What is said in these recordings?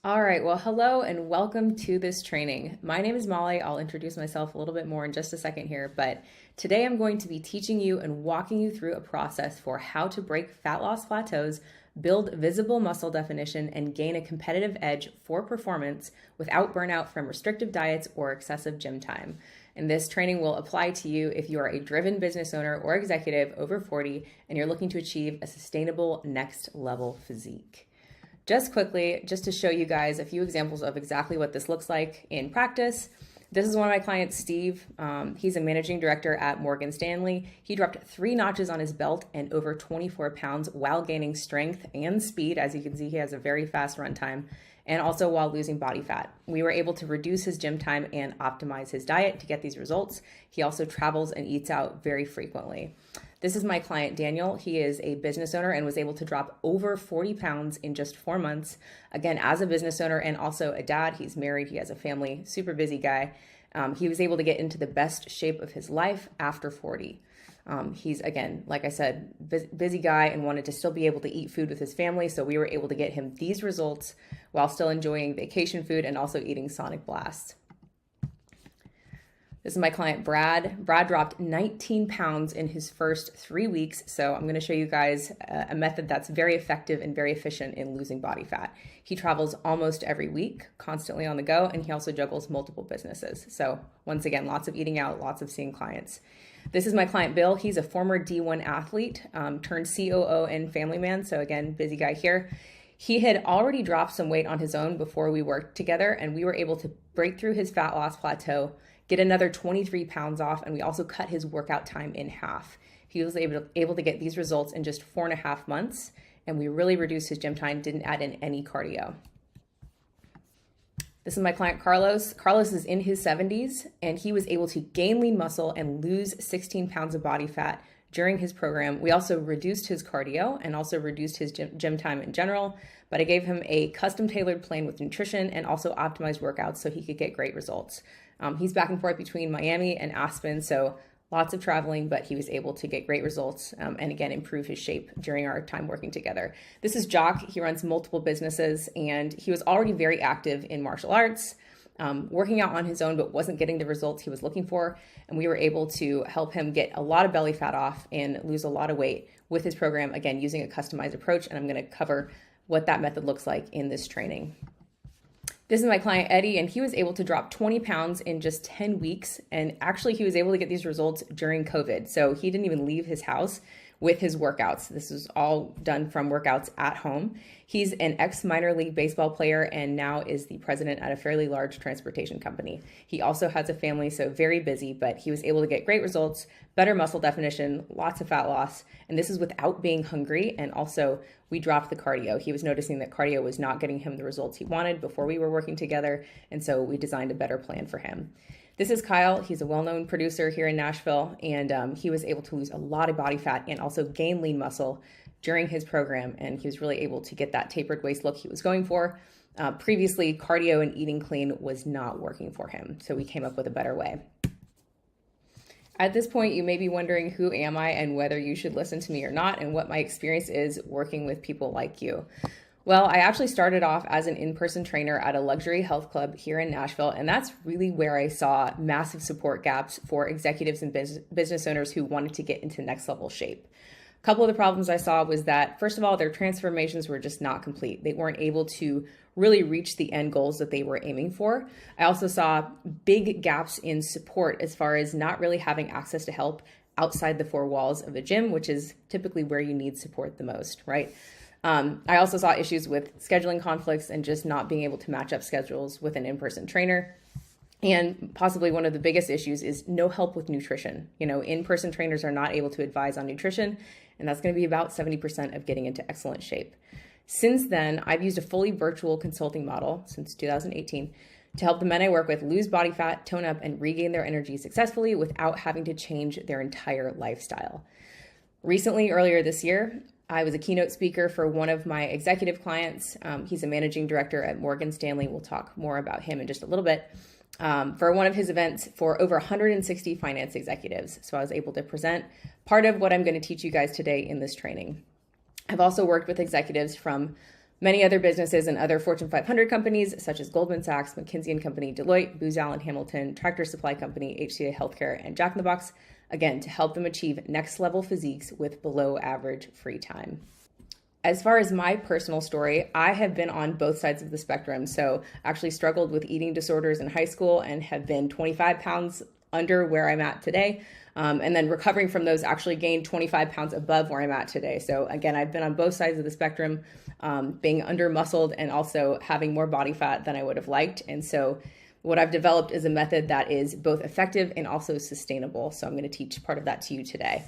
All right, well, hello and welcome to this training. My name is Molly. I'll introduce myself a little bit more in just a second here, but today I'm going to be teaching you and walking you through a process for how to break fat loss plateaus, build visible muscle definition, and gain a competitive edge for performance without burnout from restrictive diets or excessive gym time. And this training will apply to you if you are a driven business owner or executive over 40 and you're looking to achieve a sustainable next level physique. Just quickly, just to show you guys a few examples of exactly what this looks like in practice. This is one of my clients, Steve. He's a managing director at Morgan Stanley. He dropped 3 notches on his belt and over 24 pounds while gaining strength and speed. As you can see, he has a very fast run time, and also while losing body fat. We were able to reduce his gym time and optimize his diet to get these results. He also travels and eats out very frequently. This is my client, Daniel. He is a business owner and was able to drop over 40 pounds in just 4 months. Again, as a business owner and also a dad, he's married, he has a family, super busy guy. He was able to get into the best shape of his life after 40. He's, again, like I said, busy guy and wanted to still be able to eat food with his family. So we were able to get him these results while still enjoying vacation food and also eating Sonic Blast. This is my client, Brad. Brad dropped 19 pounds in his first 3 weeks. So I'm going to show you guys a method that's very effective and very efficient in losing body fat. He travels almost every week, constantly on the go, and he also juggles multiple businesses. So once again, lots of eating out, lots of seeing clients. This is my client, Bill. He's a former D1 athlete, turned COO and family man. So again, busy guy here. He had already dropped some weight on his own before we worked together, and we were able to break through his fat loss plateau, get another 23 pounds off, and we also cut his workout time in half. He was able to get these results in just 4.5 months, and we really reduced his gym time, didn't add in any cardio. This is my client, Carlos. Carlos is in his 70s, and he was able to gain lean muscle and lose 16 pounds of body fat during his program. We also reduced his cardio and also reduced his gym time in general, but I gave him a custom tailored plan with nutrition and also optimized workouts so he could get great results. He's back and forth between Miami and Aspen, so lots of traveling, but he was able to get great results and again, improve his shape during our time working together. This is Jock. He runs multiple businesses and he was already very active in martial arts, working out on his own, but wasn't getting the results he was looking for. And we were able to help him get a lot of belly fat off and lose a lot of weight with his program, again, using a customized approach. And I'm going to cover what that method looks like in this training. This is my client, Eddie, and he was able to drop 20 pounds in just 10 weeks. And actually, he was able to get these results during COVID. So he didn't even leave his house with his workouts. This is all done from workouts at home. He's an ex-minor league baseball player and now is the president at a fairly large transportation company. He also has a family, so very busy, but he was able to get great results, better muscle definition, lots of fat loss, and this is without being hungry. And also, we dropped the cardio. He was noticing that cardio was not getting him the results he wanted before we were working together, and so we designed a better plan for him. This is Kyle. He's a well-known producer here in Nashville, and he was able to lose a lot of body fat and also gain lean muscle during his program, and he was really able to get that tapered waist look he was going for. Previously, cardio and eating clean was not working for him, so we came up with a better way. At this point, you may be wondering who am I and whether you should listen to me or not, and what my experience is working with people like you. Well, I actually started off as an in-person trainer at a luxury health club here in Nashville, and that's really where I saw massive support gaps for executives and business owners who wanted to get into next level shape. A couple of the problems I saw was that, first of all, their transformations were just not complete. They weren't able to really reach the end goals that they were aiming for. I also saw big gaps in support as far as not really having access to help outside the 4 walls of a gym, which is typically where you need support the most, right? I also saw issues with scheduling conflicts and just not being able to match up schedules with an in-person trainer. And possibly one of the biggest issues is no help with nutrition. You know, in-person trainers are not able to advise on nutrition, and that's going to be about 70% of getting into excellent shape. Since then, I've used a fully virtual consulting model since 2018 to help the men I work with lose body fat, tone up, and regain their energy successfully without having to change their entire lifestyle. Recently, earlier this year, I was a keynote speaker for one of my executive clients. He's a managing director at Morgan Stanley. We'll talk more about him in just a little bit. For one of his events for over 160 finance executives. So I was able to present part of what I'm going to teach you guys today in this training. I've also worked with executives from Many other businesses and other Fortune 500 companies, such as Goldman Sachs, McKinsey & Company, Deloitte, Booz Allen Hamilton, Tractor Supply Company, HCA Healthcare, and Jack in the Box, again, to help them achieve next level physiques with below average free time. As far as my personal story, I have been on both sides of the spectrum. So actually struggled with eating disorders in high school and have been 25 pounds under where I'm at today. And then recovering from those, actually gained 25 pounds above where I'm at today. So again, I've been on both sides of the spectrum, being under muscled and also having more body fat than I would have liked. And so what I've developed is a method that is both effective and also sustainable. So I'm going to teach part of that to you today.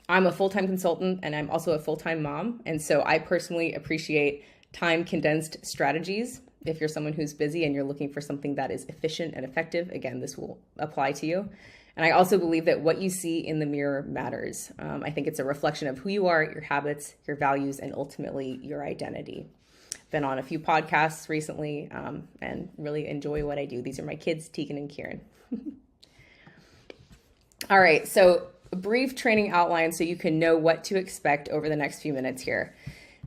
I'm a full-time consultant and I'm also a full-time mom. And so I personally appreciate time condensed strategies. If you're someone who's busy and you're looking for something that is efficient and effective, again, this will apply to you. And I also believe that what you see in the mirror matters. I think it's a reflection of who you are, your habits, your values, and ultimately your identity. Been on a few podcasts recently and really enjoy what I do. These are my kids, Tegan and Kieran. All right, so a brief training outline so you can know what to expect over the next few minutes here.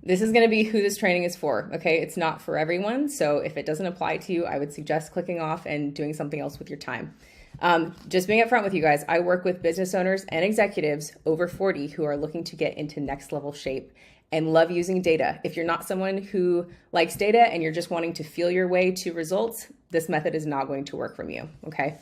This is going to be who this training is for, okay? It's not for everyone, so if it doesn't apply to you, I would suggest clicking off and doing something else with your time. Just being upfront with you guys, I work with business owners and executives over 40 who are looking to get into next level shape and love using data. If you're not someone who likes data and you're just wanting to feel your way to results, this method is not going to work for you, okay?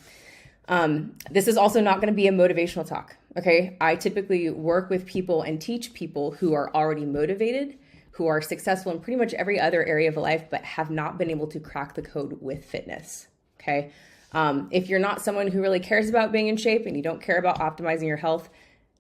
This is also not going to be a motivational talk, okay? I typically work with people and teach people who are already motivated, who are successful in pretty much every other area of life, but have not been able to crack the code with fitness, okay? If you're not someone who really cares about being in shape and you don't care about optimizing your health,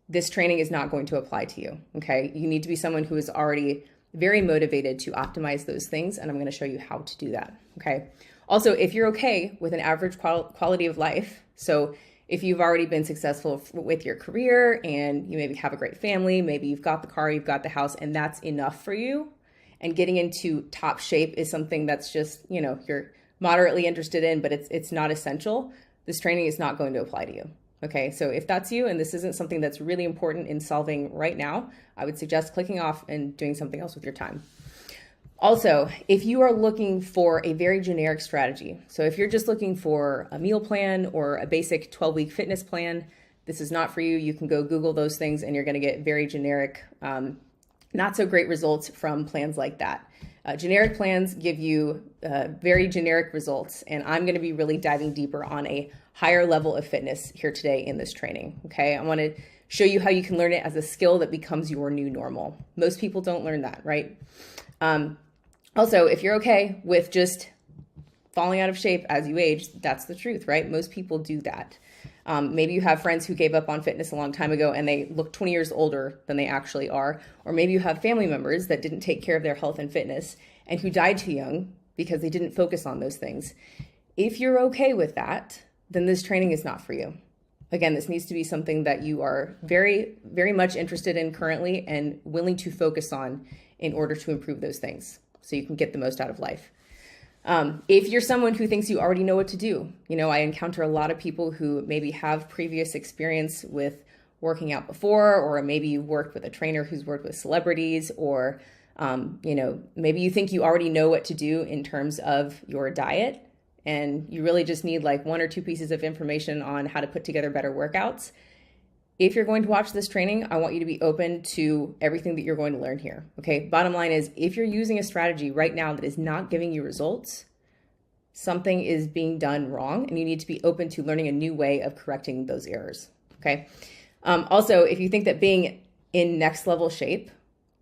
this training is not going to apply to you, okay? You need to be someone who is already very motivated to optimize those things, and I'm going to show you how to do that, okay? Also, if you're okay with an average quality of life, so if you've already been successful with your career and you maybe have a great family, maybe you've got the car, you've got the house, and that's enough for you, and getting into top shape is something that's just, you know, you're moderately interested in, but it's not essential, this training is not going to apply to you. Okay, so if that's you and this isn't something that's really important in solving right now, I would suggest clicking off and doing something else with your time. Also, if you are looking for a very generic strategy, so if you're just looking for a meal plan or a basic 12-week fitness plan, this is not for you. You can go Google those things and you're going to get very generic, not so great results from plans like that. Generic plans give you very generic results, and I'm going to be really diving deeper on a higher level of fitness here today in this training, okay? I want to show you how you can learn it as a skill that becomes your new normal. Most people don't learn that, right? Also, if you're okay with just falling out of shape as you age, that's the truth, right? Most people do that. Maybe you have friends who gave up on fitness a long time ago and they look 20 years older than they actually are. Or maybe you have family members that didn't take care of their health and fitness and who died too young because they didn't focus on those things. If you're okay with that, then this training is not for you. Again, this needs to be something that you are very, very much interested in currently and willing to focus on in order to improve those things so you can get the most out of life. If you're someone who thinks you already know what to do, you know, I encounter a lot of people who maybe have previous experience with working out before, or maybe you've worked with a trainer who's worked with celebrities, or, you know, maybe you think you already know what to do in terms of your diet, and you really just need like 1 or 2 pieces of information on how to put together better workouts. If you're going to watch this training, I want you to be open to everything that you're going to learn here, okay? Bottom line is, if you're using a strategy right now that is not giving you results, something is being done wrong, and you need to be open to learning a new way of correcting those errors, okay? Also, if you think that being in next level shape,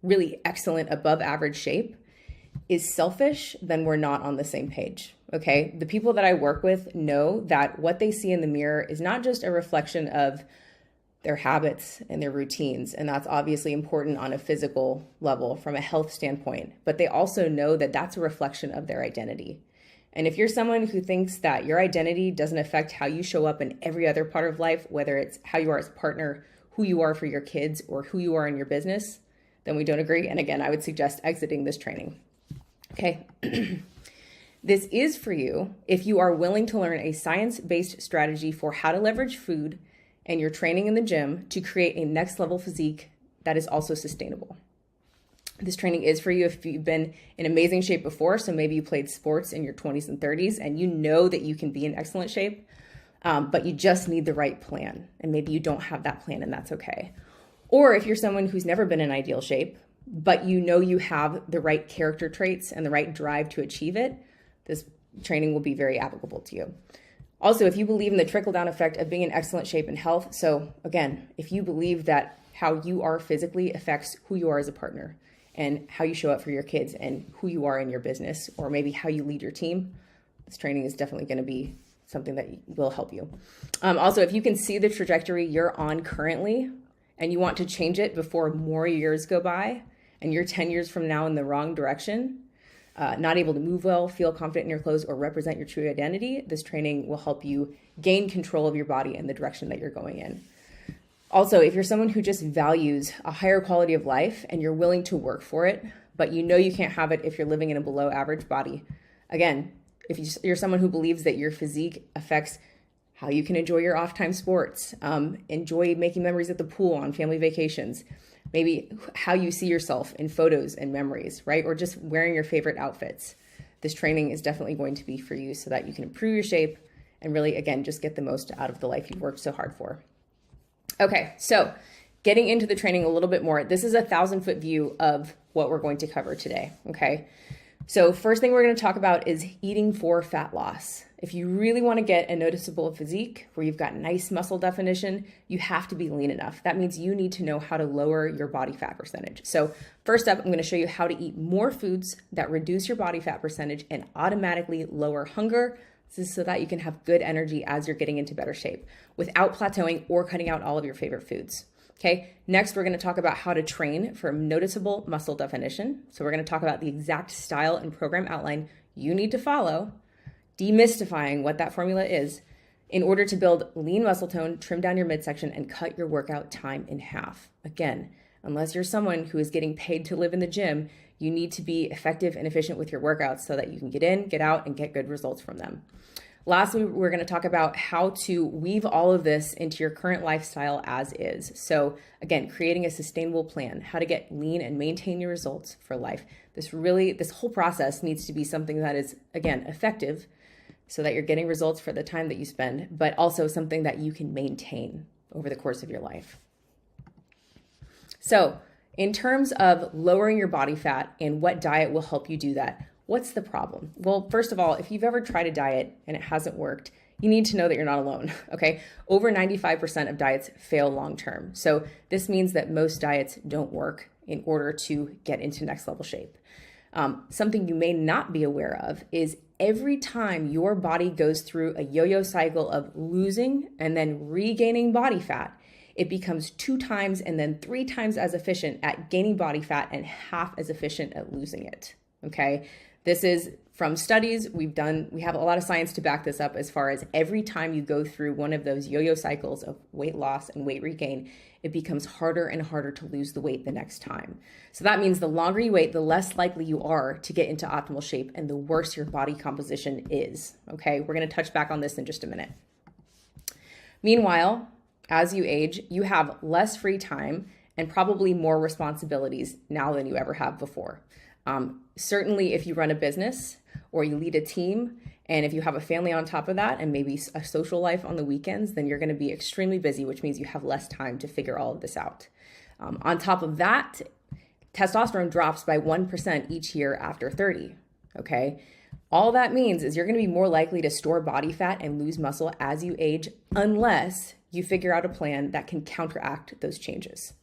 really excellent above average shape, is selfish, then we're not on the same page, okay? The people that I work with know that what they see in the mirror is not just a reflection of their habits and their routines. And that's obviously important on a physical level from a health standpoint, but they also know that that's a reflection of their identity. And if you're someone who thinks that your identity doesn't affect how you show up in every other part of life, whether it's how you are as a partner, who you are for your kids, or who you are in your business, then we don't agree. And again, I would suggest exiting this training. Okay. This is for you if you are willing to learn a science-based strategy for how to leverage food and your training in the gym to create a next level physique that is also sustainable. This training is for you if you've been in amazing shape before. So maybe you played sports in your 20s and 30s and you know that you can be in excellent shape, but you just need the right plan. And maybe you don't have that plan, and that's okay. Or if you're someone who's never been in ideal shape, but you know you have the right character traits and the right drive to achieve it, this training will be very applicable to you. Also, if you believe in the trickle-down effect of being in excellent shape and health, so again, if you believe that how you are physically affects who you are as a partner and how you show up for your kids and who you are in your business, or maybe how you lead your team, this training is definitely going to be something that will help you. Also, if you can see the trajectory you're on currently and you want to change it before more years go by and you're 10 years from now in the wrong direction, not able to move well, feel confident in your clothes, or represent your true identity, this training will help you gain control of your body and the direction that you're going in. Also, if you're someone who just values a higher quality of life and you're willing to work for it, but you know you can't have it if you're living in a below average body, again, if you're someone who believes that your physique affects how you can enjoy your off-time sports, enjoy making memories at the pool on family vacations, maybe how you see yourself in photos and memories, right? Or just wearing your favorite outfits. This training is definitely going to be for you so that you can improve your shape and really, again, just get the most out of the life you've worked so hard for. Okay, so getting into the training a little bit more, this is a 1,000-foot view of what we're going to cover today, okay? So first thing we're going to talk about is eating for fat loss. If you really want to get a noticeable physique where you've got nice muscle definition, you have to be lean enough. That means you need to know how to lower your body fat percentage. So first up, I'm going to show you how to eat more foods that reduce your body fat percentage and automatically lower hunger. This is so that you can have good energy as you're getting into better shape without plateauing or cutting out all of your favorite foods. Okay, next we're going to talk about how to train for noticeable muscle definition. So we're going to talk about the exact style and program outline you need to follow, demystifying what that formula is in order to build lean muscle tone, trim down your midsection, and cut your workout time in half. Again, unless you're someone who is getting paid to live in the gym, you need to be effective and efficient with your workouts so that you can get in, get out, and get good results from them. Lastly, we're going to talk about how to weave all of this into your current lifestyle as is. So again, creating a sustainable plan, how to get lean and maintain your results for life. This whole process needs to be something that is, again, effective so that you're getting results for the time that you spend, but also something that you can maintain over the course of your life. So in terms of lowering your body fat and what diet will help you do that, what's the problem? Well, first of all, if you've ever tried a diet and it hasn't worked, you need to know that you're not alone, okay? Over 95% of diets fail long-term. So this means that most diets don't work in order to get into next level shape. Something you may not be aware of is every time your body goes through a yo-yo cycle of losing and then regaining body fat, it becomes 2 times and then 3 times as efficient at gaining body fat and half as efficient at losing it, okay? This is from studies we have a lot of science to back this up as far as every time you go through one of those yo-yo cycles of weight loss and weight regain, it becomes harder and harder to lose the weight the next time. So that means the longer you wait, the less likely you are to get into optimal shape and the worse your body composition is, okay? We're going to touch back on this in just a minute. Meanwhile, as you age, you have less free time and probably more responsibilities now than you ever have before. Certainly if you run a business or you lead a team, and if you have a family on top of that and maybe a social life on the weekends, then you're going to be extremely busy, which means you have less time to figure all of this out. On top of that, testosterone drops by 1% each year after 30, okay? All that means is you're going to be more likely to store body fat and lose muscle as you age unless you figure out a plan that can counteract those changes.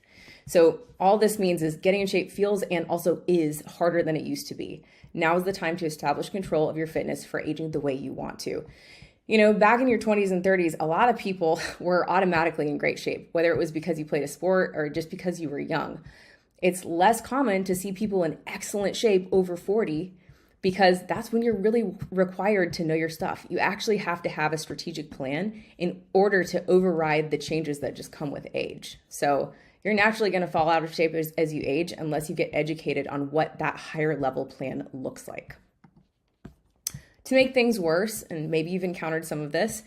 So all this means is getting in shape feels and also is harder than it used to be. Now is the time to establish control of your fitness for aging the way you want to. You know, back in your 20s and 30s, a lot of people were automatically in great shape, whether it was because you played a sport or just because you were young. It's less common to see people in excellent shape over 40 because that's when you're really required to know your stuff. You actually have to have a strategic plan in order to override the changes that just come with age. So you're naturally going to fall out of shape as you age unless you get educated on what that higher level plan looks like. To make things worse, and maybe you've encountered some of this,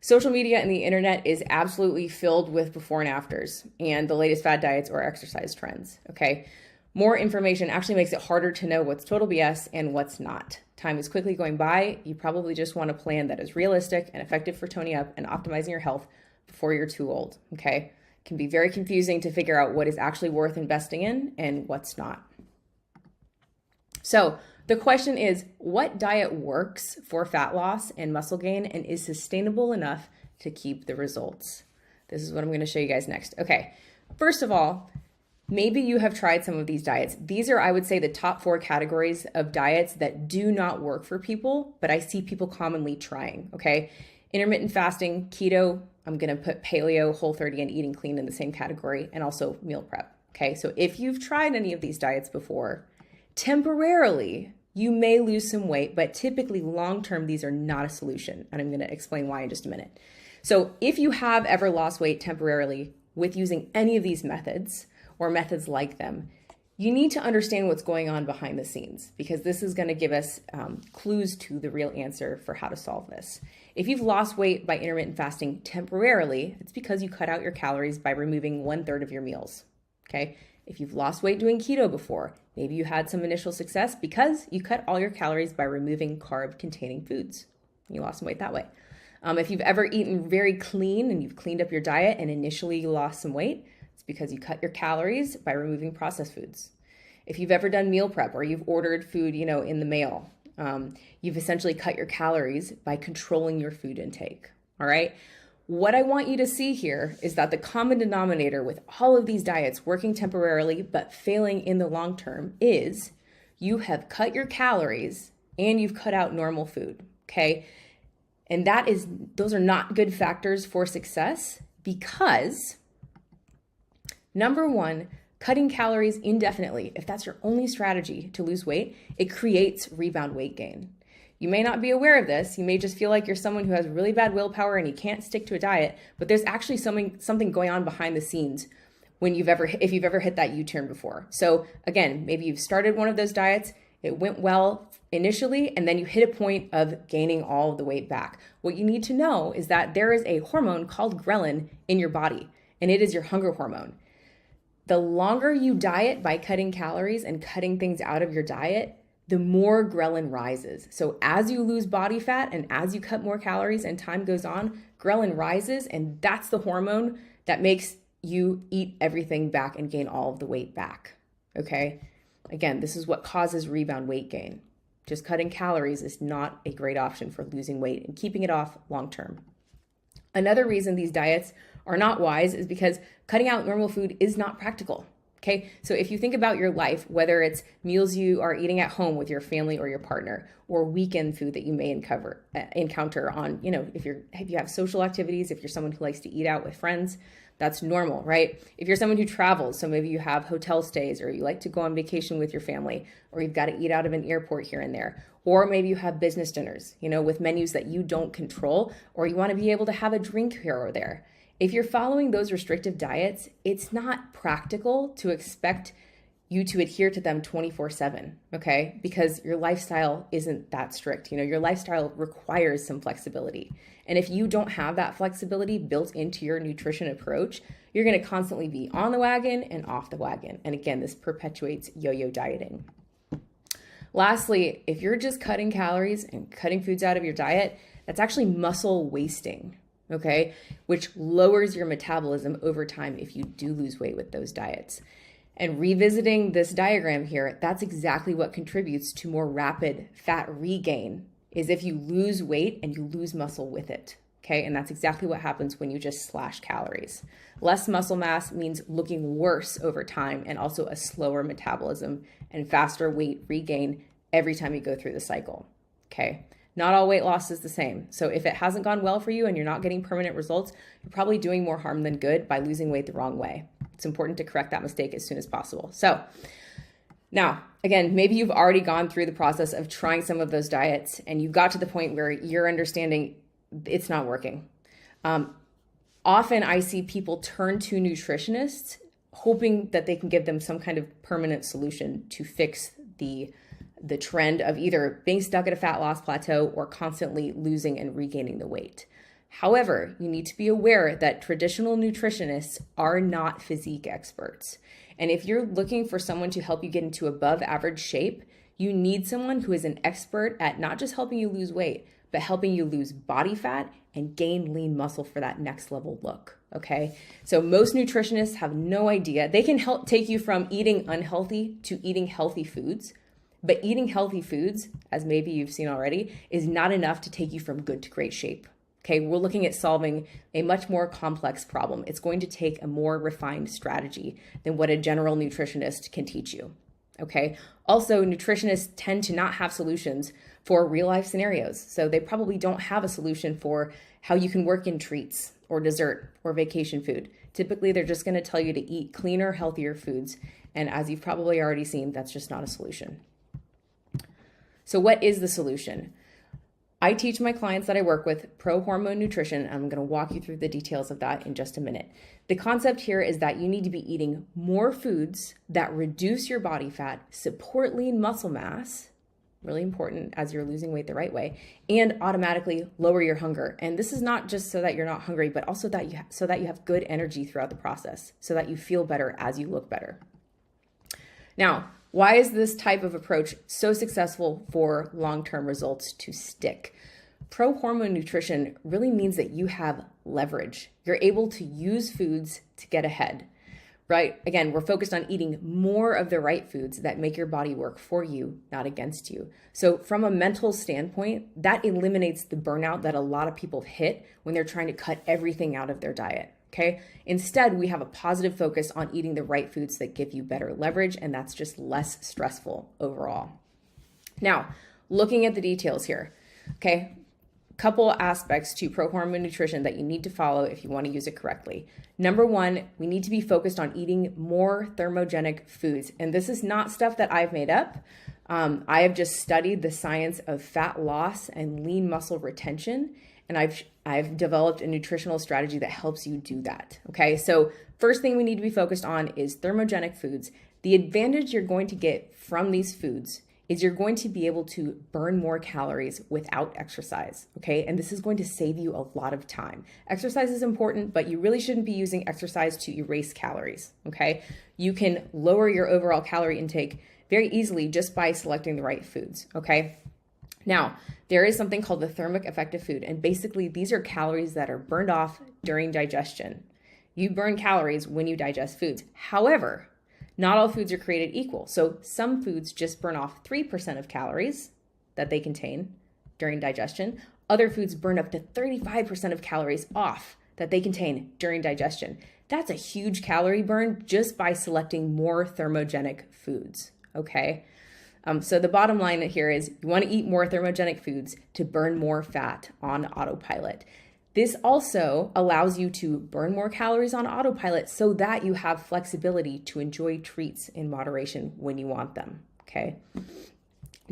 social media and the internet is absolutely filled with before and afters and the latest fad diets or exercise trends, okay? More information actually makes it harder to know what's total BS and what's not. Time is quickly going by. You probably just want a plan that is realistic and effective for toning up and optimizing your health before you're too old, okay? It can be very confusing to figure out what is actually worth investing in and what's not. So the question is, what diet works for fat loss and muscle gain and is sustainable enough to keep the results? This is what I'm going to show you guys next. Okay, first of all, maybe you have tried some of these diets. These are, I would say, the top 4 categories of diets that do not work for people, but I see people commonly trying, okay? Intermittent fasting, keto, I'm gonna put paleo, Whole30, and eating clean in the same category, and also meal prep, okay? So if you've tried any of these diets before, temporarily, you may lose some weight, but typically long-term, these are not a solution, and I'm gonna explain why in just a minute. So if you have ever lost weight temporarily with using any of these methods, or methods like them, you need to understand what's going on behind the scenes, because this is going to give us clues to the real answer for how to solve this. If you've lost weight by intermittent fasting temporarily, it's because you cut out your calories by removing 1/3 of your meals, okay? If you've lost weight doing keto before, maybe you had some initial success because you cut all your calories by removing carb-containing foods. You lost some weight that way. If you've ever eaten very clean and you've cleaned up your diet and initially you lost some weight, because you cut your calories by removing processed foods. If you've ever done meal prep or you've ordered food, in the mail, you've essentially cut your calories by controlling your food intake, all right? What I want you to see here is that the common denominator with all of these diets working temporarily but failing in the long term is you have cut your calories and you've cut out normal food, okay? And those are not good factors for success because number one, cutting calories indefinitely, if that's your only strategy to lose weight, it creates rebound weight gain. You may not be aware of this. You may just feel like you're someone who has really bad willpower and you can't stick to a diet, but there's actually something going on behind the scenes if you've ever hit that U-turn before. So again, maybe you've started one of those diets, it went well initially, and then you hit a point of gaining all of the weight back. What you need to know is that there is a hormone called ghrelin in your body, and it is your hunger hormone. The longer you diet by cutting calories and cutting things out of your diet, the more ghrelin rises. So as you lose body fat and as you cut more calories and time goes on, ghrelin rises, and that's the hormone that makes you eat everything back and gain all of the weight back, okay? Again, this is what causes rebound weight gain. Just cutting calories is not a great option for losing weight and keeping it off long term. Another reason these diets are not wise is because cutting out normal food is not practical, okay? So if you think about your life, whether it's meals you are eating at home with your family or your partner, or weekend food that you may encounter on, if you have social activities, if you're someone who likes to eat out with friends, that's normal, right? If you're someone who travels, so maybe you have hotel stays or you like to go on vacation with your family, or you've got to eat out of an airport here and there, or maybe you have business dinners, with menus that you don't control, or you want to be able to have a drink here or there. If you're following those restrictive diets, it's not practical to expect you to adhere to them 24/7, okay? Because your lifestyle isn't that strict. Your lifestyle requires some flexibility. And if you don't have that flexibility built into your nutrition approach, you're going to constantly be on the wagon and off the wagon. And again, this perpetuates yo-yo dieting. Lastly, if you're just cutting calories and cutting foods out of your diet, that's actually muscle wasting, okay? Which lowers your metabolism over time if you do lose weight with those diets. And revisiting this diagram here, that's exactly what contributes to more rapid fat regain, is if you lose weight and you lose muscle with it, okay? And that's exactly what happens when you just slash calories. Less muscle mass means looking worse over time and also a slower metabolism and faster weight regain every time you go through the cycle, okay? Not all weight loss is the same. So if it hasn't gone well for you and you're not getting permanent results, you're probably doing more harm than good by losing weight the wrong way. It's important to correct that mistake as soon as possible. So now, again, maybe you've already gone through the process of trying some of those diets and you got to the point where you're understanding it's not working. Often I see people turn to nutritionists hoping that they can give them some kind of permanent solution to fix the trend of either being stuck at a fat loss plateau or constantly losing and regaining the weight. However, you need to be aware that traditional nutritionists are not physique experts. And if you're looking for someone to help you get into above average shape, you need someone who is an expert at not just helping you lose weight, but helping you lose body fat and gain lean muscle for that next level look. Okay. So most nutritionists have no idea. They can help take you from eating unhealthy to eating healthy foods. But eating healthy foods, as maybe you've seen already, is not enough to take you from good to great shape. Okay, we're looking at solving a much more complex problem. It's going to take a more refined strategy than what a general nutritionist can teach you. Okay, also nutritionists tend to not have solutions for real life scenarios. So they probably don't have a solution for how you can work in treats or dessert or vacation food. Typically, they're just going to tell you to eat cleaner, healthier foods. And as you've probably already seen, that's just not a solution. So what is the solution? I teach my clients that I work with pro-hormone nutrition, and I'm going to walk you through the details of that in just a minute. The concept here is that you need to be eating more foods that reduce your body fat, support lean muscle mass, really important as you're losing weight the right way, and automatically lower your hunger. And this is not just so that you're not hungry, but also that so that you have good energy throughout the process, so that you feel better as you look better. Now, why is this type of approach so successful for long-term results to stick? Pro-hormone nutrition really means that you have leverage. You're able to use foods to get ahead, right? Again, we're focused on eating more of the right foods that make your body work for you, not against you. So from a mental standpoint, that eliminates the burnout that a lot of people hit when they're trying to cut everything out of their diet. Okay. Instead, we have a positive focus on eating the right foods that give you better leverage, and that's just less stressful overall. Now, looking at the details here. Okay. Couple aspects to pro-hormone nutrition that you need to follow if you want to use it correctly. Number one, we need to be focused on eating more thermogenic foods. And this is not stuff that I've made up. I have just studied the science of fat loss and lean muscle retention. And I've developed a nutritional strategy that helps you do that. Okay, so first thing we need to be focused on is thermogenic foods. The advantage you're going to get from these foods is you're going to be able to burn more calories without exercise. Okay, and this is going to save you a lot of time. Exercise is important, but you really shouldn't be using exercise to erase calories. Okay, you can lower your overall calorie intake very easily just by selecting the right foods. Okay. Now, there is something called the thermic effect of food, and basically these are calories that are burned off during digestion. You burn calories when you digest foods. However, not all foods are created equal. So some foods just burn off 3% of calories that they contain during digestion. Other foods burn up to 35% of calories off that they contain during digestion. That's a huge calorie burn just by selecting more thermogenic foods, okay? So the bottom line here is you want to eat more thermogenic foods to burn more fat on autopilot. This also allows you to burn more calories on autopilot so that you have flexibility to enjoy treats in moderation when you want them, okay?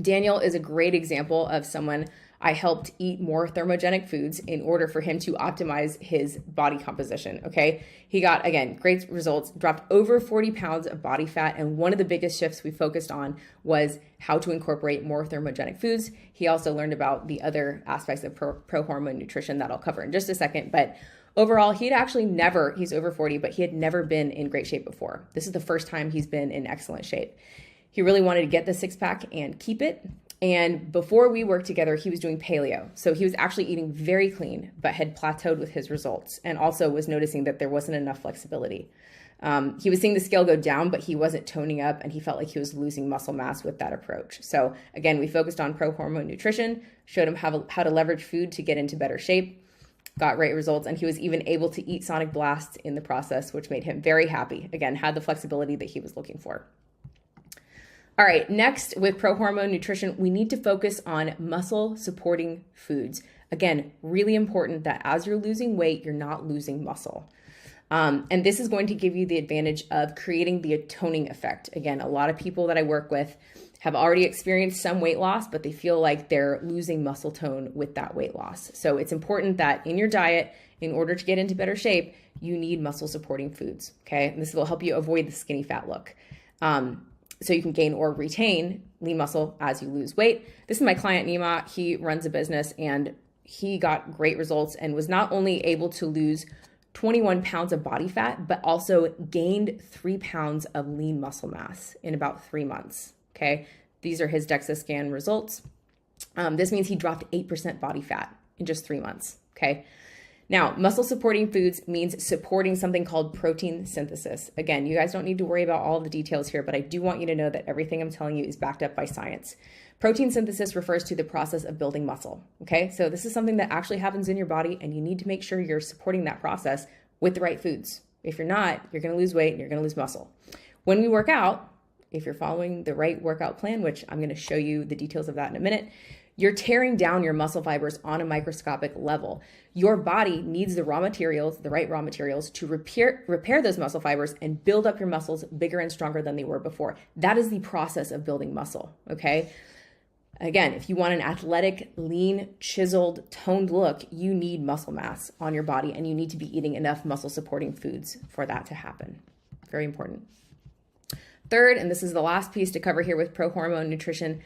Daniel is a great example of someone I helped eat more thermogenic foods in order for him to optimize his body composition, okay? He got, again, great results, dropped over 40 pounds of body fat, and one of the biggest shifts we focused on was how to incorporate more thermogenic foods. He also learned about the other aspects of pro-hormone nutrition that I'll cover in just a second, but overall, he's over 40, but he had never been in great shape before. This is the first time he's been in excellent shape. He really wanted to get the six-pack and keep it. And before we worked together, he was doing paleo. So he was actually eating very clean, but had plateaued with his results, and also was noticing that there wasn't enough flexibility. He was seeing the scale go down, but he wasn't toning up, and he felt like he was losing muscle mass with that approach. So again, we focused on pro-hormone nutrition, showed him how to leverage food to get into better shape, got great results, and he was even able to eat Sonic Blasts in the process, which made him very happy. Again, had the flexibility that he was looking for. All right, next with pro-hormone nutrition, we need to focus on muscle supporting foods. Again, really important that as you're losing weight, you're not losing muscle. And this is going to give you the advantage of creating the atoning effect. Again, a lot of people that I work with have already experienced some weight loss, but they feel like they're losing muscle tone with that weight loss. So it's important that in your diet, in order to get into better shape, you need muscle supporting foods, okay? And this will help you avoid the skinny fat look. So you can gain or retain lean muscle as you lose weight. This is my client, Nima. He runs a business and he got great results and was not only able to lose 21 pounds of body fat, but also gained 3 pounds of lean muscle mass in about 3 months. Okay. These are his DEXA scan results. This means he dropped 8% body fat in just 3 months. Okay. Now, muscle supporting foods means supporting something called protein synthesis. Again, you guys don't need to worry about all the details here, but I do want you to know that everything I'm telling you is backed up by science. Protein synthesis refers to the process of building muscle. Okay, so this is something that actually happens in your body, and you need to make sure you're supporting that process with the right foods. If you're not, you're going to lose weight and you're going to lose muscle. When we work out, if you're following the right workout plan, which I'm going to show you the details of that in a minute, you're tearing down your muscle fibers on a microscopic level. Your body needs the raw materials, the right raw materials, to repair those muscle fibers and build up your muscles bigger and stronger than they were before. That is the process of building muscle, okay? Again, if you want an athletic, lean, chiseled, toned look, you need muscle mass on your body, and you need to be eating enough muscle supporting foods for that to happen. Very important. Third, and this is the last piece to cover here with pro-hormone nutrition,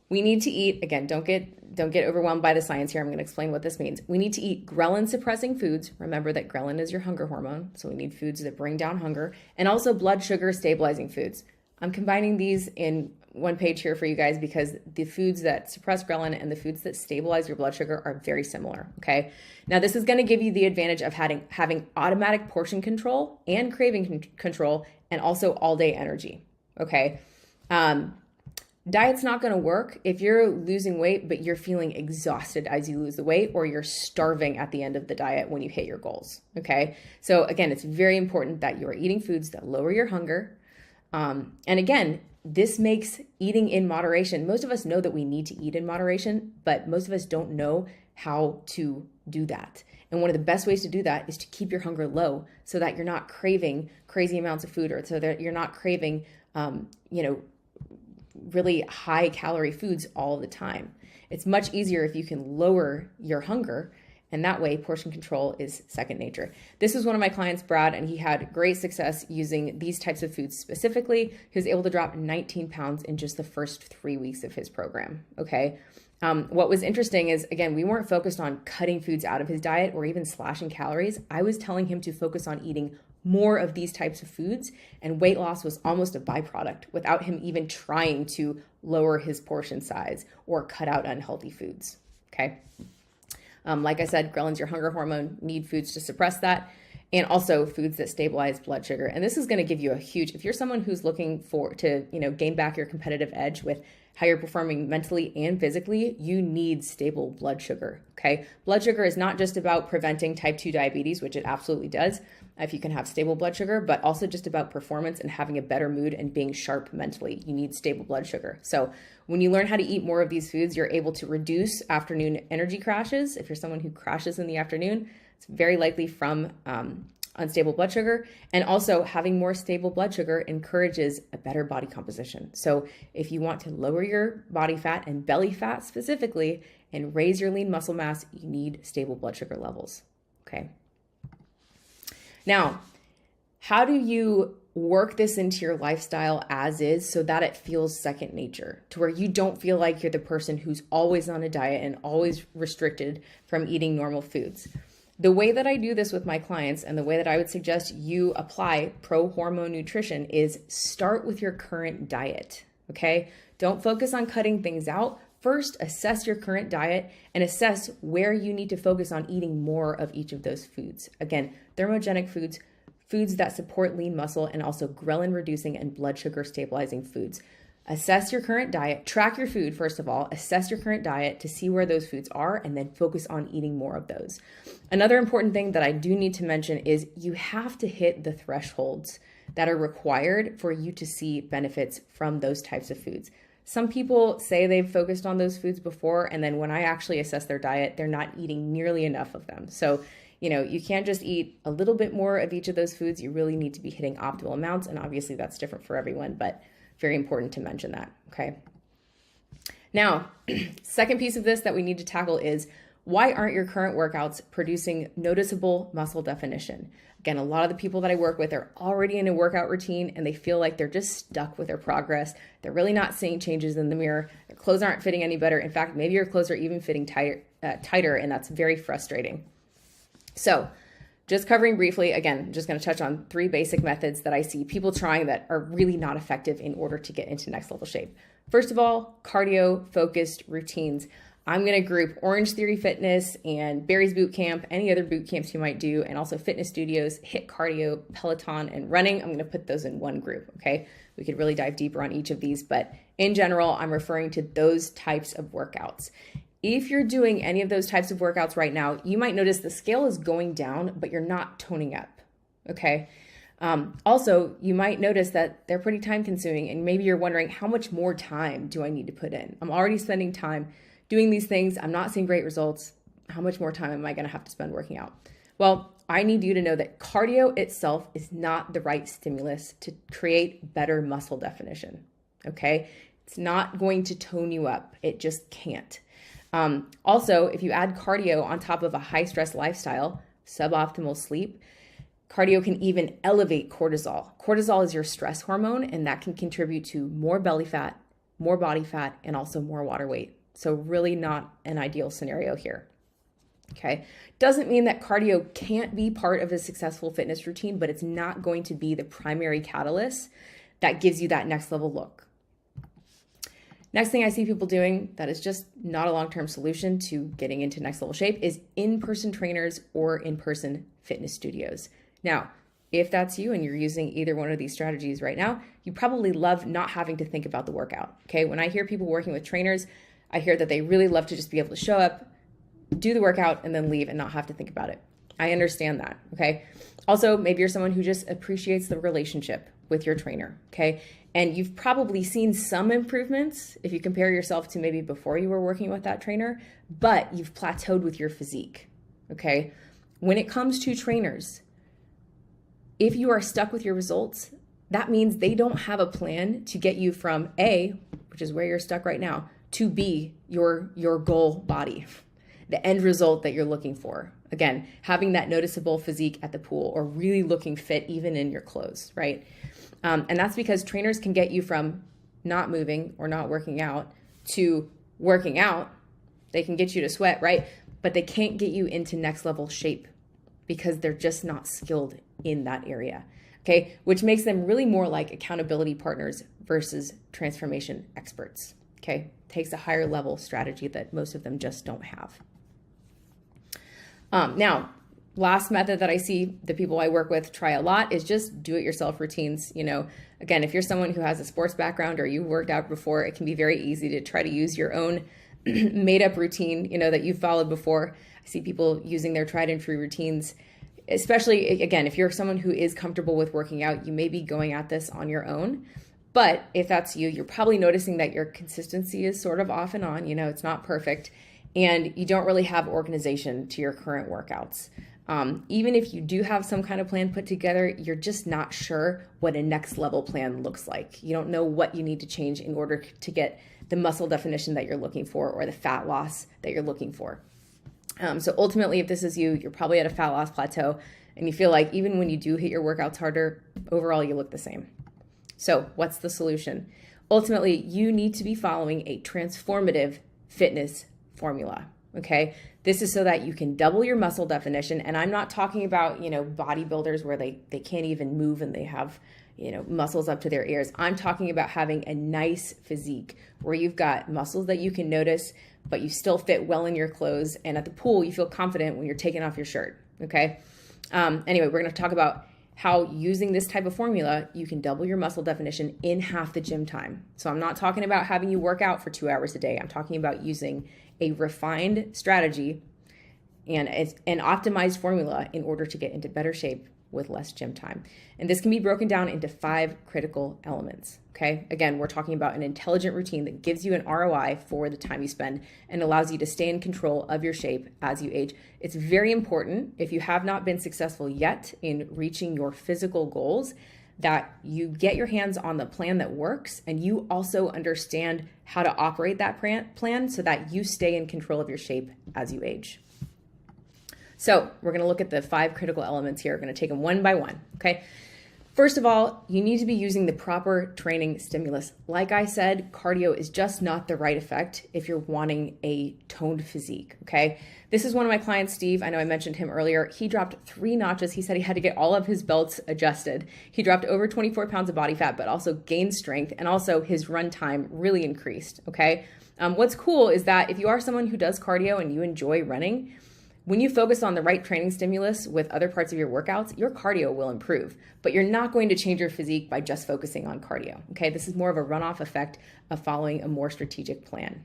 we need to eat, again, don't get overwhelmed by the science here. I'm going to explain what this means. We need to eat ghrelin suppressing foods. Remember that ghrelin is your hunger hormone. So we need foods that bring down hunger, and also blood sugar stabilizing foods. I'm combining these in one page here for you guys because the foods that suppress ghrelin and the foods that stabilize your blood sugar are very similar. Okay. Now this is going to give you the advantage of having automatic portion control and craving control, and also all day energy. Okay. Diet's not going to work if you're losing weight, but you're feeling exhausted as you lose the weight, or you're starving at the end of the diet when you hit your goals. Okay. So again, it's very important that you're eating foods that lower your hunger. And again, this makes eating in moderation. Most of us know that we need to eat in moderation, but most of us don't know how to do that. And one of the best ways to do that is to keep your hunger low so that you're not craving crazy amounts of food, or so that you're not craving, really high calorie foods all the time. It's much easier if you can lower your hunger, and that way portion control is second nature. This is one of my clients, Brad, and he had great success using these types of foods specifically. He was able to drop 19 pounds in just the first 3 weeks of his program. Okay. What was interesting is, again, we weren't focused on cutting foods out of his diet or even slashing calories. I was telling him to focus on eating more of these types of foods, and weight loss was almost a byproduct without him even trying to lower his portion size or cut out unhealthy foods. Okay. Like I said, ghrelin is your hunger hormone. Need foods to suppress that, and also foods that stabilize blood sugar. And this is going to give you a huge, if you're someone who's looking to gain back your competitive edge with how you're performing mentally and physically, you need stable blood sugar. Okay. Blood sugar is not just about preventing type 2 diabetes, which it absolutely does if you can have stable blood sugar, but also just about performance and having a better mood and being sharp mentally. You need stable blood sugar. So when you learn how to eat more of these foods, you're able to reduce afternoon energy crashes. If you're someone who crashes in the afternoon, it's very likely from unstable blood sugar. And also having more stable blood sugar encourages a better body composition. So if you want to lower your body fat and belly fat specifically and raise your lean muscle mass, you need stable blood sugar levels. Okay. Now, how do you work this into your lifestyle as is so that it feels second nature, to where you don't feel like you're the person who's always on a diet and always restricted from eating normal foods? The way that I do this with my clients, and the way that I would suggest you apply pro-hormone nutrition, is start with your current diet, okay? Don't focus on cutting things out. First, assess your current diet and assess where you need to focus on eating more of each of those foods. Again, thermogenic foods, foods that support lean muscle, and also ghrelin reducing and blood sugar stabilizing foods. Assess your current diet, track your food first of all, assess your current diet to see where those foods are, and then focus on eating more of those. Another important thing that I do need to mention is you have to hit the thresholds that are required for you to see benefits from those types of foods. Some people say they've focused on those foods before, and then when I actually assess their diet, they're not eating nearly enough of them. So, you can't just eat a little bit more of each of those foods. You really need to be hitting optimal amounts, and obviously that's different for everyone, but very important to mention that, okay? Now, second piece of this that we need to tackle is, why aren't your current workouts producing noticeable muscle definition? Again, a lot of the people that I work with are already in a workout routine and they feel like they're just stuck with their progress. They're really not seeing changes in the mirror. Their clothes aren't fitting any better. In fact, maybe your clothes are even fitting tighter, and that's very frustrating. So just covering briefly, again, I'm just going to touch on 3 basic methods that I see people trying that are really not effective in order to get into next level shape. First of all, cardio focused routines. I'm going to group Orange Theory Fitness and Barry's Boot Camp, any other boot camps you might do, and also fitness studios, HIIT cardio, Peloton, and running. I'm going to put those in one group, okay? We could really dive deeper on each of these, but in general, I'm referring to those types of workouts. If you're doing any of those types of workouts right now, you might notice the scale is going down, but you're not toning up, okay? Also, you might notice that they're pretty time consuming, and maybe you're wondering, how much more time do I need to put in? I'm already spending time doing these things. I'm not seeing great results. How much more time am I going to have to spend working out? Well, I need you to know that cardio itself is not the right stimulus to create better muscle definition, okay? It's not going to tone you up. It just can't. Also, if you add cardio on top of a high stress lifestyle, suboptimal sleep, cardio can even elevate cortisol. Cortisol is your stress hormone, and that can contribute to more belly fat, more body fat, and also more water weight. So really not an ideal scenario here. Okay. Doesn't mean that cardio can't be part of a successful fitness routine, but it's not going to be the primary catalyst that gives you that next level look. Next thing I see people doing that is just not a long-term solution to getting into next level shape is in-person trainers or in-person fitness studios. Now, if that's you and you're using either one of these strategies right now, you probably love not having to think about the workout. Okay. When I hear people working with trainers, I hear that they really love to just be able to show up, do the workout, and then leave and not have to think about it. I understand that, okay? Also, maybe you're someone who just appreciates the relationship with your trainer, okay? And you've probably seen some improvements if you compare yourself to maybe before you were working with that trainer, but you've plateaued with your physique, okay? When it comes to trainers, if you are stuck with your results, that means they don't have a plan to get you from A, which is where you're stuck right now, to be your goal body, the end result that you're looking for. Again, having that noticeable physique at the pool or really looking fit even in your clothes, right? And that's because trainers can get you from not moving or not working out to working out. They can get you to sweat, right? But they can't get you into next level shape because they're just not skilled in that area, okay? Which makes them really more like accountability partners versus transformation experts. Okay, takes a higher level strategy that most of them just don't have. Now, last method that I see the people I work with try a lot is just do-it-yourself routines. You know, again, if you're someone who has a sports background or you've worked out before, it can be very easy to try to use your own made-up routine, you know, that you've followed before. I see people using their tried-and-true routines, especially, again, if you're someone who is comfortable with working out, you may be going at this on your own. But if that's you, you're probably noticing that your consistency is sort of off and on, you know, it's not perfect, and you don't really have organization to your current workouts. Even if you do have some kind of plan put together, you're just not sure what a next level plan looks like. You don't know what you need to change in order to get the muscle definition that you're looking for or the fat loss that you're looking for. So ultimately, if this is you, you're probably at a fat loss plateau, and you feel like even when you do hit your workouts harder, overall you look the same. So what's the solution? Ultimately, you need to be following a transformative fitness formula, okay? This is so that you can double your muscle definition. And I'm not talking about, you know, bodybuilders where they can't even move and they have, you know, muscles up to their ears. I'm talking about having a nice physique where you've got muscles that you can notice, but you still fit well in your clothes. And at the pool, you feel confident when you're taking off your shirt, okay? Anyway, we're going to talk about how using this type of formula, you can double your muscle definition in half the gym time. So I'm not talking about having you work out for 2 hours a day. I'm talking about using a refined strategy and an optimized formula in order to get into better shape with less gym time. And this can be broken down into 5 critical elements, okay? Again, we're talking about an intelligent routine that gives you an ROI for the time you spend and allows you to stay in control of your shape as you age. It's very important, if you have not been successful yet in reaching your physical goals, that you get your hands on the plan that works and you also understand how to operate that plan so that you stay in control of your shape as you age. So we're going to look at the 5 critical elements here. We're going to take them one by one, okay? First of all, you need to be using the proper training stimulus. Like I said, cardio is just not the right effect if you're wanting a toned physique, okay? This is one of my clients, Steve. I know I mentioned him earlier. He dropped 3 notches. He said he had to get all of his belts adjusted. He dropped over 24 pounds of body fat, but also gained strength, and also his run time really increased, okay? What's cool is that if you are someone who does cardio and you enjoy running, when you focus on the right training stimulus with other parts of your workouts, your cardio will improve, but you're not going to change your physique by just focusing on cardio, okay? This is more of a runoff effect of following a more strategic plan.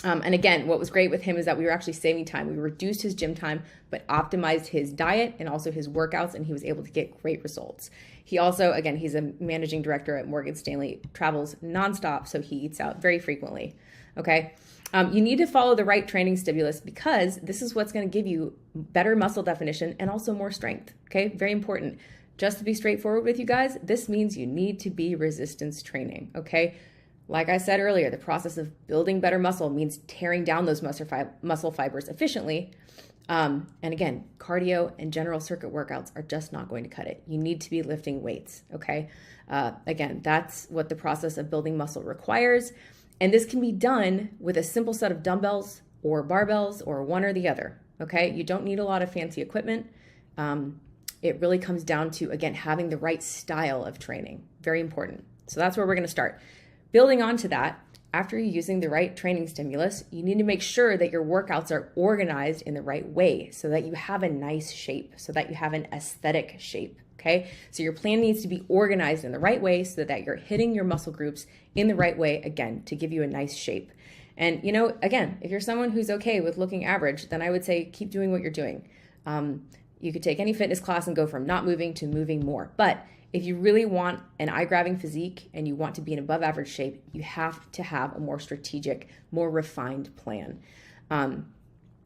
And again, what was great with him is that we were actually saving time. We reduced his gym time, but optimized his diet and also his workouts, and he was able to get great results. He also, again, he's a managing director at Morgan Stanley, travels nonstop, so he eats out very frequently, okay? You need to follow the right training stimulus because this is what's going to give you better muscle definition and also more strength, okay? Very important. Just to be straightforward with you guys, this means you need to be resistance training, okay? Like I said earlier, the process of building better muscle means tearing down those muscle fibers efficiently. And again, cardio and general circuit workouts are just not going to cut it. You need to be lifting weights, okay? Again, that's what the process of building muscle requires. And this can be done with a simple set of dumbbells or barbells or one or the other, okay? You don't need a lot of fancy equipment. It really comes down to, again, having the right style of training. Very important. So that's where we're going to start. Building on to that, after you're using the right training stimulus, you need to make sure that your workouts are organized in the right way so that you have a nice shape, so that you have an aesthetic shape. Okay, so your plan needs to be organized in the right way so that you're hitting your muscle groups in the right way, again, to give you a nice shape. And, you know, again, if you're someone who's okay with looking average, then I would say keep doing what you're doing. You could take any fitness class and go from not moving to moving more. But if you really want an eye-grabbing physique and you want to be in above average shape, you have to have a more strategic, more refined plan.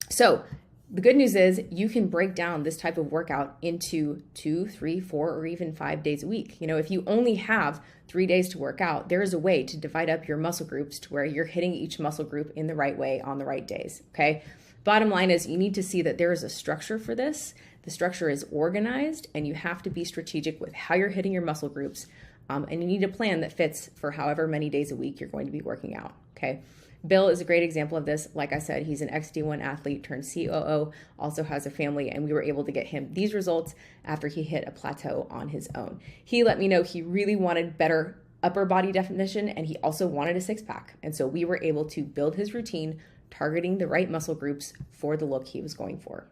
So the good news is you can break down this type of workout into 2, 3, 4, or even 5 days a week. You know, if you only have 3 days to work out, there is a way to divide up your muscle groups to where you're hitting each muscle group in the right way on the right days, okay? Bottom line is you need to see that there is a structure for this. The structure is organized, and you have to be strategic with how you're hitting your muscle groups, and you need a plan that fits for however many days a week you're going to be working out, okay? Bill is a great example of this. Like I said, he's an ex-D1 athlete turned COO, also has a family, and we were able to get him these results after he hit a plateau on his own. He let me know he really wanted better upper body definition, and he also wanted a six-pack. And so we were able to build his routine, targeting the right muscle groups for the look he was going for.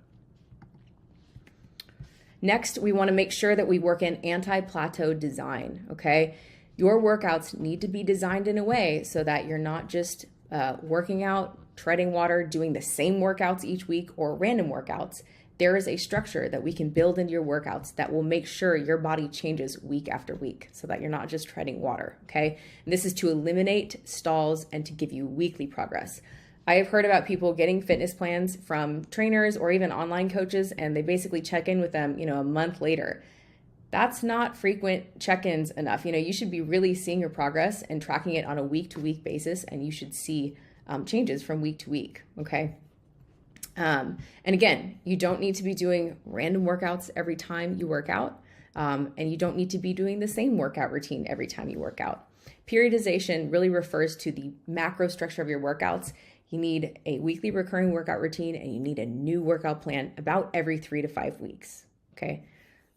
Next, we want to make sure that we work in anti-plateau design, okay? Your workouts need to be designed in a way so that you're not just working out, treading water, doing the same workouts each week or random workouts. There is a structure that we can build into your workouts that will make sure your body changes week after week so that you're not just treading water, okay? And this is to eliminate stalls and to give you weekly progress. I have heard about people getting fitness plans from trainers or even online coaches, and they basically check in with them, a month later. That's not frequent check-ins enough. You should be really seeing your progress and tracking it on a week-to-week basis, and you should see changes from week to week, okay? And again, you don't need to be doing random workouts every time you work out, and you don't need to be doing the same workout routine every time you work out. Periodization really refers to the macro structure of your workouts. You need a weekly recurring workout routine, and you need a new workout plan about every 3 to 5 weeks, okay?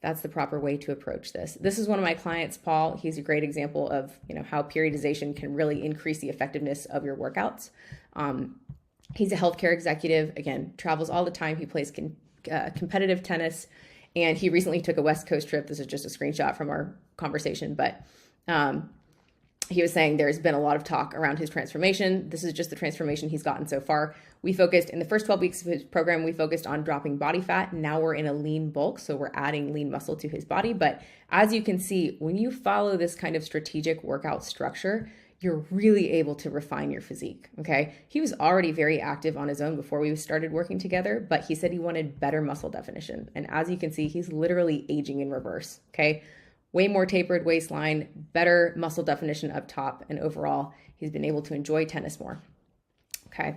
That's the proper way to approach this. This is one of my clients, Paul. He's a great example of how periodization can really increase the effectiveness of your workouts. He's a healthcare executive, again, travels all the time. He plays competitive tennis, and he recently took a West Coast trip. This is just a screenshot from our conversation, but he was saying there's been a lot of talk around his transformation. This is just the transformation he's gotten so far. We focused in the first 12 weeks of his program, we focused on dropping body fat. Now we're in a lean bulk, so we're adding lean muscle to his body. But as you can see, when you follow this kind of strategic workout structure, you're really able to refine your physique, okay? He was already very active on his own before we started working together, but he said he wanted better muscle definition. And as you can see, he's literally aging in reverse, okay? Way more tapered waistline, better muscle definition up top, and overall, he's been able to enjoy tennis more. Okay.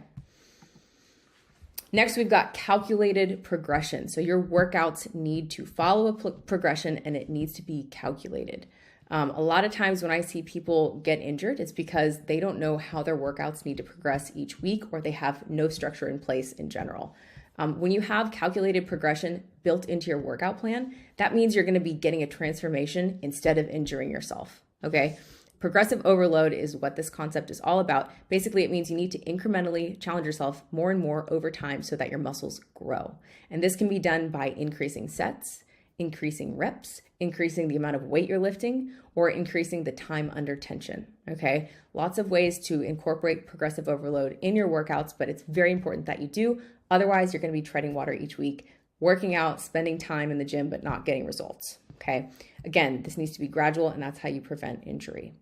Next, we've got calculated progression. So your workouts need to follow a progression and it needs to be calculated. A lot of times when I see people get injured, it's because they don't know how their workouts need to progress each week, or they have no structure in place in general. When you have calculated progression built into your workout plan, that means you're going to be getting a transformation instead of injuring yourself, okay? Progressive overload is what this concept is all about. Basically, it means you need to incrementally challenge yourself more and more over time so that your muscles grow. And this can be done by increasing sets, increasing reps, increasing the amount of weight you're lifting, or increasing the time under tension, okay? Lots of ways to incorporate progressive overload in your workouts, but it's very important that you do. Otherwise, you're going to be treading water each week, working out, spending time in the gym, but not getting results, okay? Again, this needs to be gradual, and that's how you prevent injury.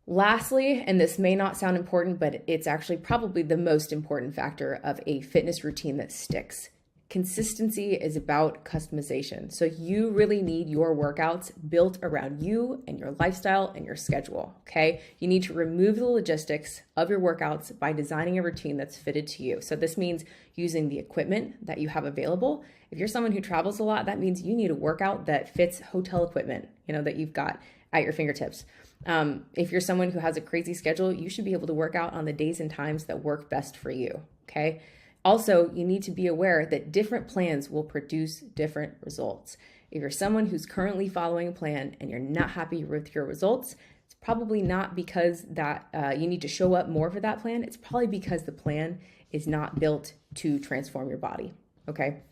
Lastly, and this may not sound important, but it's actually probably the most important factor of a fitness routine that sticks. Consistency is about customization. So you really need your workouts built around you and your lifestyle and your schedule, okay? You need to remove the logistics of your workouts by designing a routine that's fitted to you. So this means using the equipment that you have available. If you're someone who travels a lot, that means you need a workout that fits hotel equipment, that you've got at your fingertips. If you're someone who has a crazy schedule, you should be able to work out on the days and times that work best for you, okay? Also, you need to be aware that different plans will produce different results. If you're someone who's currently following a plan and you're not happy with your results, it's probably not because that you need to show up more for that plan. It's probably because the plan is not built to transform your body, okay?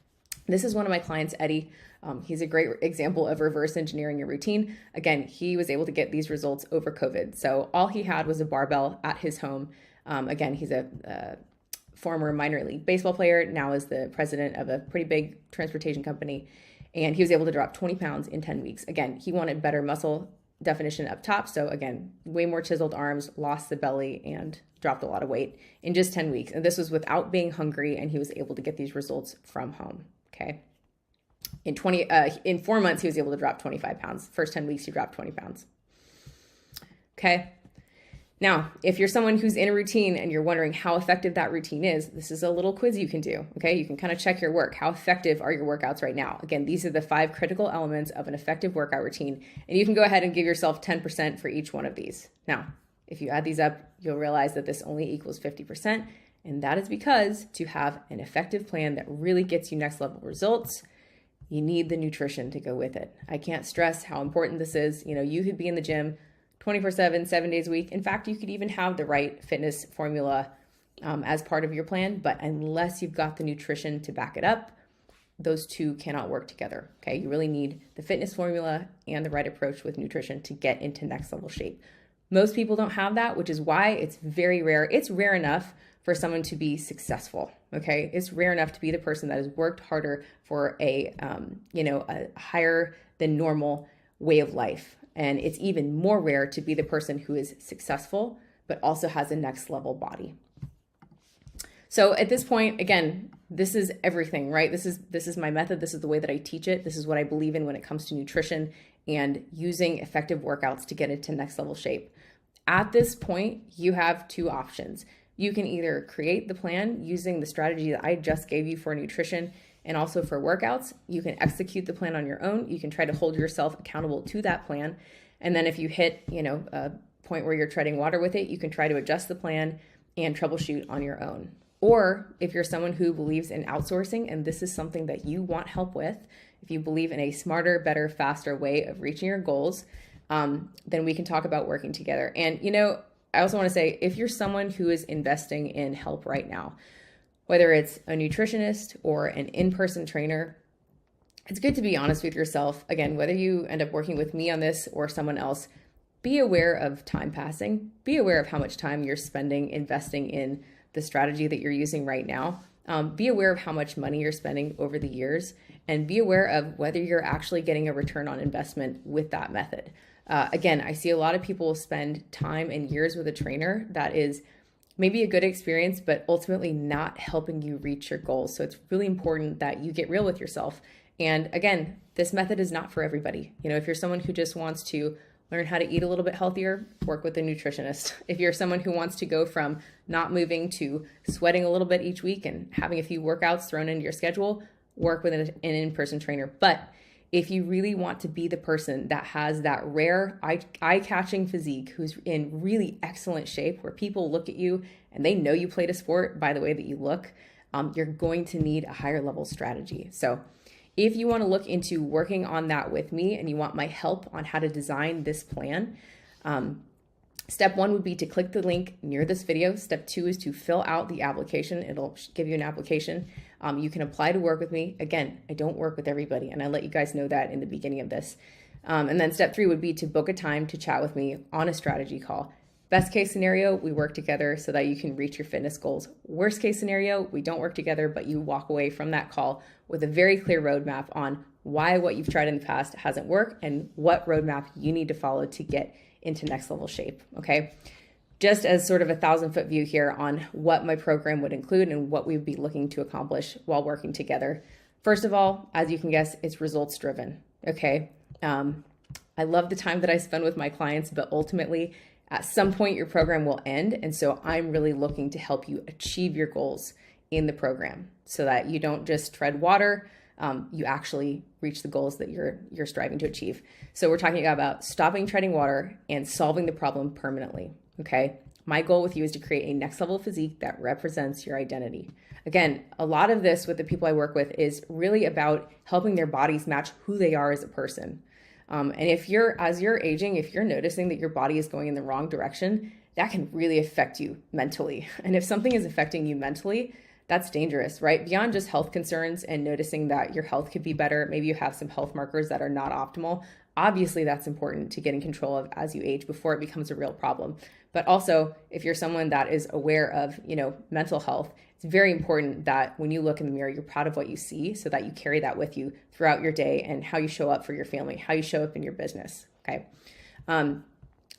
This is one of my clients, Eddie. He's a great example of reverse engineering your routine. Again, he was able to get these results over COVID. So all he had was a barbell at his home. Again, he's a former minor league baseball player, now is the president of a pretty big transportation company. And he was able to drop 20 pounds in 10 weeks. Again, he wanted better muscle definition up top. So again, way more chiseled arms, lost the belly, and dropped a lot of weight in just 10 weeks. And this was without being hungry, and he was able to get these results from home, okay? In 4 months, he was able to drop 25 pounds. First 10 weeks, he dropped 20 pounds, okay? Now, if you're someone who's in a routine and you're wondering how effective that routine is, this is a little quiz you can do, okay? You can kind of check your work. How effective are your workouts right now? Again, these are the 5 critical elements of an effective workout routine, and you can go ahead and give yourself 10% for each one of these. Now, if you add these up, you'll realize that this only equals 50%, and that is because to have an effective plan that really gets you next level results, you need the nutrition to go with it. I can't stress how important this is. You could be in the gym 24/7, 7 days a week. In fact, you could even have the right fitness formula as part of your plan, but unless you've got the nutrition to back it up, those two cannot work together, okay? You really need the fitness formula and the right approach with nutrition to get into next level shape. Most people don't have that, which is why it's very rare. It's rare enough for someone to be successful, okay? It's rare enough to be the person that has worked harder for a higher than normal way of life. And it's even more rare to be the person who is successful, but also has a next level body. So at this point, again, this is everything, right? This is my method. This is the way that I teach it. This is what I believe in when it comes to nutrition and using effective workouts to get into next level shape. At this point, you have 2 options. You can either create the plan using the strategy that I just gave you for nutrition and also for workouts. You can execute the plan on your own. You can try to hold yourself accountable to that plan. And then if you hit, a point where you're treading water with it, you can try to adjust the plan and troubleshoot on your own. Or if you're someone who believes in outsourcing and this is something that you want help with, if you believe in a smarter, better, faster way of reaching your goals, then we can talk about working together. And, I also want to say, if you're someone who is investing in help right now, whether it's a nutritionist or an in-person trainer, it's good to be honest with yourself. Again, whether you end up working with me on this or someone else, be aware of time passing. Be aware of how much time you're spending investing in the strategy that you're using right now. Be aware of how much money you're spending over the years, and be aware of whether you're actually getting a return on investment with that method. Again, I see a lot of people spend time and years with a trainer that is maybe a good experience, but ultimately not helping you reach your goals. So it's really important that you get real with yourself. And again, this method is not for everybody. If you're someone who just wants to learn how to eat a little bit healthier, work with a nutritionist. If you're someone who wants to go from not moving to sweating a little bit each week and having a few workouts thrown into your schedule, work with an in-person trainer. But if you really want to be the person that has that rare eye-catching physique, who's in really excellent shape, where people look at you and they know you played a sport by the way that you look, you're going to need a higher level strategy. So if you want to look into working on that with me and you want my help on how to design this plan, step 1 would be to click the link near this video. Step 2 is to fill out the application. It'll give you an application. You can apply to work with me. Again, I don't work with everybody, and I let you guys know that in the beginning of this. And then step 3 would be to book a time to chat with me on a strategy call. Best case scenario, we work together so that you can reach your fitness goals. Worst case scenario, we don't work together, but you walk away from that call with a very clear roadmap on why what you've tried in the past hasn't worked and what roadmap you need to follow to get into next level shape, okay? Just as sort of a 1,000-foot view here on what my program would include and what we would be looking to accomplish while working together. First of all, as you can guess, it's results driven, okay? I love the time that I spend with my clients, but ultimately, at some point your program will end. And so I'm really looking to help you achieve your goals in the program so that you don't just tread water, you actually reach the goals that you're striving to achieve. So we're talking about stopping treading water and solving the problem permanently, okay? My goal with you is to create a next level physique that represents your identity. Again, a lot of this with the people I work with is really about helping their bodies match who they are as a person. And as you're aging, if you're noticing that your body is going in the wrong direction, that can really affect you mentally. And if something is affecting you mentally, that's dangerous, right? Beyond just health concerns and noticing that your health could be better, maybe you have some health markers that are not optimal. Obviously, that's important to get in control of as you age before it becomes a real problem. But also, if you're someone that is aware of, mental health, it's very important that when you look in the mirror, you're proud of what you see so that you carry that with you throughout your day and how you show up for your family, how you show up in your business, okay?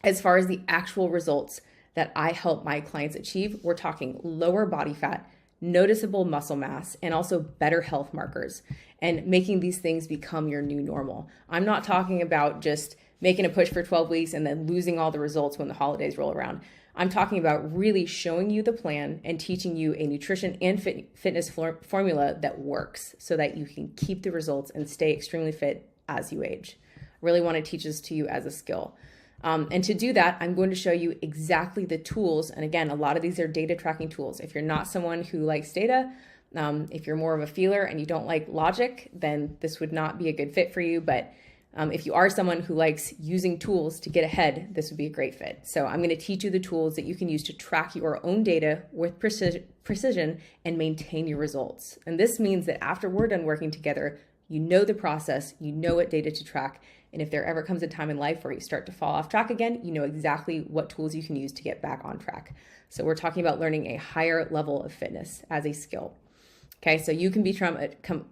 As far as the actual results that I help my clients achieve, we're talking lower body fat, noticeable muscle mass, and also better health markers, and making these things become your new normal. I'm not talking about just making a push for 12 weeks and then losing all the results when the holidays roll around. I'm talking about really showing you the plan and teaching you a nutrition and fitness formula that works so that you can keep the results and stay extremely fit as you age. I really want to teach this to you as a skill. And to do that, I'm going to show you exactly the tools. And again, a lot of these are data tracking tools. If you're not someone who likes data, if you're more of a feeler and you don't like logic, then this would not be a good fit for you. But if you are someone who likes using tools to get ahead, this would be a great fit. So I'm going to teach you the tools that you can use to track your own data with precision and maintain your results. And this means that after we're done working together, you know the process, you know what data to track. And if there ever comes a time in life where you start to fall off track again, you know exactly what tools you can use to get back on track. So we're talking about learning a higher level of fitness as a skill. Okay, so you can become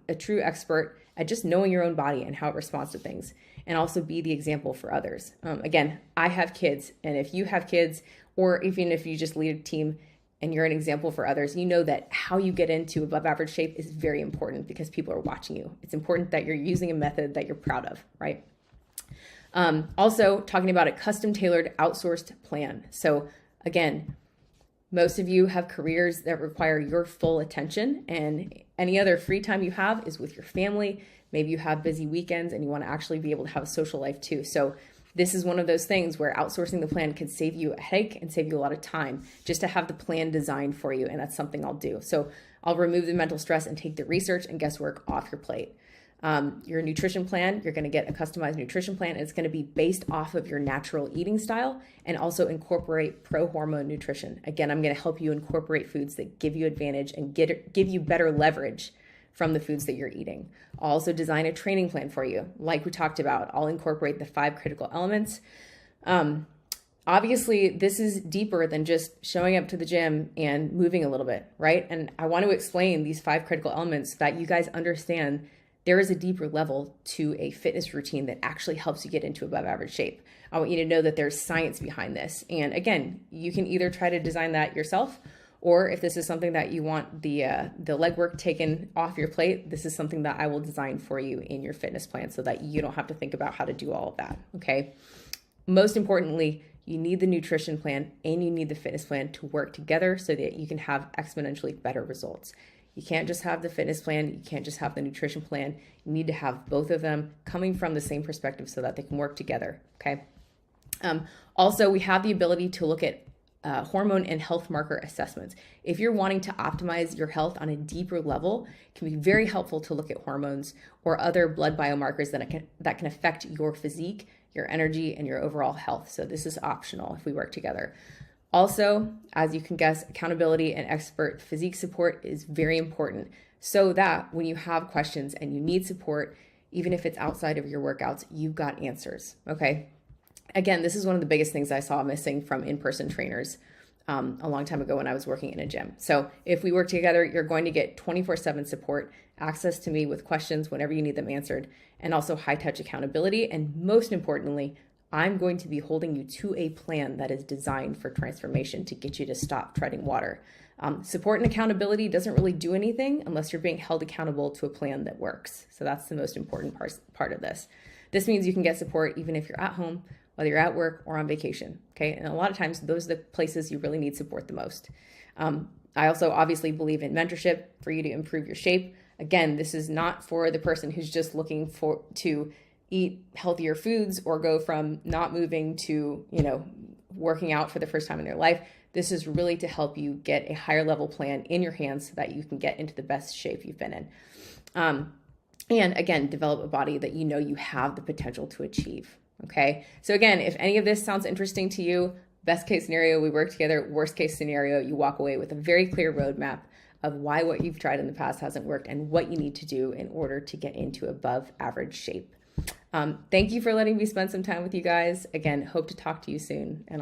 a true expert at just knowing your own body and how it responds to things, and also be the example for others. Again, I have kids, and if you have kids, or even if you just lead a team and you're an example for others, you know that how you get into above average shape is very important because people are watching you. It's important that you're using a method that you're proud of, right? Also talking about a custom tailored outsourced plan. So again, most of you have careers that require your full attention, and any other free time you have is with your family. Maybe you have busy weekends and you want to actually be able to have a social life too. So this is one of those things where outsourcing the plan can save you a headache and save you a lot of time just to have the plan designed for you. And that's something I'll do. So I'll remove the mental stress and take the research and guesswork off your plate. Your nutrition plan, you're going to get a customized nutrition plan. And it's going to be based off of your natural eating style and also incorporate pro-hormone nutrition. Again, I'm going to help you incorporate foods that give you advantage and give you better leverage from the foods that you're eating. I'll also design a training plan for you. Like we talked about, I'll incorporate the 5 critical elements. Obviously, this is deeper than just showing up to the gym and moving a little bit, right? And I want to explain these 5 critical elements so that you guys understand there is a deeper level to a fitness routine that actually helps you get into above average shape. I want you to know that there's science behind this. And again, you can either try to design that yourself, or if this is something that you want the legwork taken off your plate, this is something that I will design for you in your fitness plan so that you don't have to think about how to do all of that, okay? most importantly, you need the nutrition plan and you need the fitness plan to work together so that you can have exponentially better results. You can't just have the fitness plan, you can't just have the nutrition plan. You need to have both of them coming from the same perspective so that they can work together, okay? Also, we have the ability to look at hormone and health marker assessments. If you're wanting to optimize your health on a deeper level, it can be very helpful to look at hormones or other blood biomarkers that can affect your physique, your energy, and your overall health. So this is optional if we work together. Also, as you can guess, accountability and expert physique support is very important so that when you have questions and you need support, even if it's outside of your workouts, you've got answers, okay? Again, this is one of the biggest things I saw missing from in-person trainers a long time ago when I was working in a gym. So if we work together, you're going to get 24/7 support, access to me with questions whenever you need them answered, and also high-touch accountability. And most importantly, I'm going to be holding you to a plan that is designed for transformation to get you to stop treading water. Support and accountability doesn't really do anything unless you're being held accountable to a plan that works. So that's the most important part of this. This means you can get support even if you're at home, whether you're at work or on vacation, okay? And a lot of times, those are the places you really need support the most. I also obviously believe in mentorship for you to improve your shape. Again, this is not for the person who's just looking to eat healthier foods or go from not moving to, working out for the first time in their life. This is really to help you get a higher level plan in your hands so that you can get into the best shape you've been in. And again, develop a body that you have the potential to achieve. Okay. So again, if any of this sounds interesting to you, best case scenario, we work together. Worst case scenario, you walk away with a very clear roadmap of why what you've tried in the past hasn't worked and what you need to do in order to get into above average shape. Thank you for letting me spend some time with you guys. Again, hope to talk to you soon. And